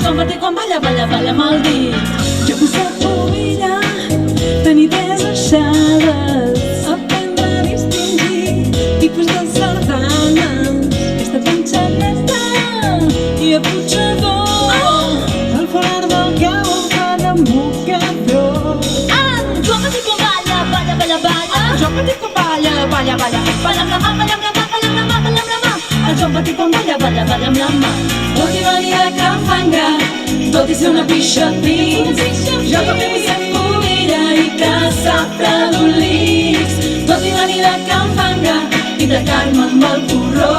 Enxampa-t'hi quan balla, balla, balla amb el dit. Jo vull ser pubilla, tenir desaixades, aprendre a distingir tipus de sardanes. Esta panxaneta i a Puigcerdó, al forar del cau em fan amb mocador. Enxampa-t'hi quan balla, balla, balla, balla. Enxampa-t'hi quan balla, balla, balla, balla amb la mà, balla amb la mà, balla amb la mà, balla amb la mà. Enxampa-t'hi quan balla, balla, balla amb la mà. Tot i venir de Can Fanga, tot i ser una pixa pins, jo també vull ser pubilla i caçar fredolins. Tot i venir de Can Fanga i tacar-me amb el porró,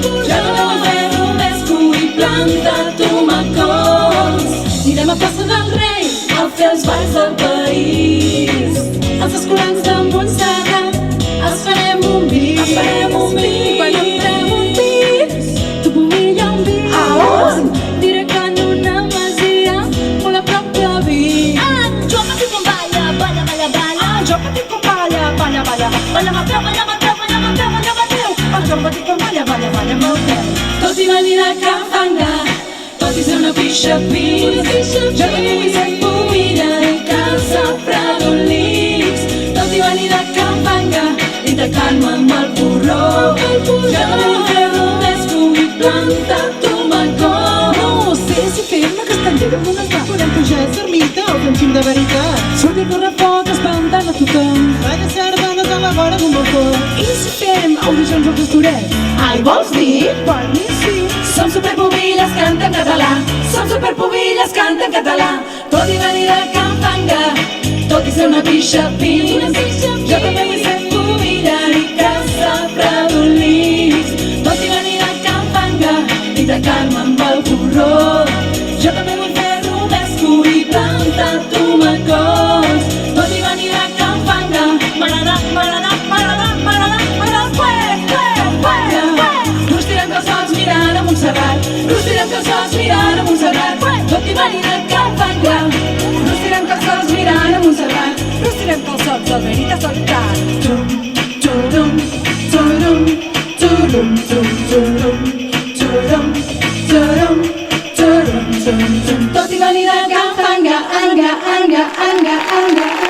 jo també vull fer romesco i plantar tomacons. Anirem a Plaça del Rei a fer els balls del país, els escolans de Montserrat, els farem un vi, quan entrem un pis, tu pubilla un vi. A on? Diré que en una masia molt a prop de Vic. Enxampa-t'hi quan balla, balla, balla, balla. Enxampa-t'hi quan balla, balla, balla, balla amb el peu, balla amb el peu, balla amb el peu, balla amb el peu. Enxampa-t'hi quan balla, balla, balla amb el peu. Tot i venir de Can Fanga, tot i ser una pixa pins, jo també vull ser pubilla i caçar fredolins. Tot i venir de Can Fanga i tacar-me amb el porró, jo també vull fer romesco i plantar tomacons. No sé si fer-me castellera amb unes va. Podem pujar a Sarmita o fem xim de veritat. Sortir a correfoc espantant a tothom. Balla sardanes a la vora d'un balcó. I si fem audicions al Pastoret? Ai, vols dir? Per mi sí. Som superpubilles, canta en català. Som superpubilles, canta en català. Tot i venir de Can Fanga, tot i ser una pixa pins, jo també vull ser pubilla i caçar fredolins. Tot i venir de Can Fanga i tacar-me amb el porró, jo també vull fer romesco i plantar tomacons. Tot i venir de Can Fanga, m'agrada, m'agrada, m'agrada, m'agrada, m'agrada el cuec, cuec, cuec, cuec. Nos tirem calçots mirant a Montserrat, nos tirem calçots mirant a Montserrat. Tot i venir de Can Fanga, nos tirem calçots mirant a Montserrat, nos tirem calçots al veritat al cap. Tum, turum, turum, turum, tum, turum, turum, turum, turum, tum, tum. Tot i venir de Can Fanga, anga, anga, anga, anga.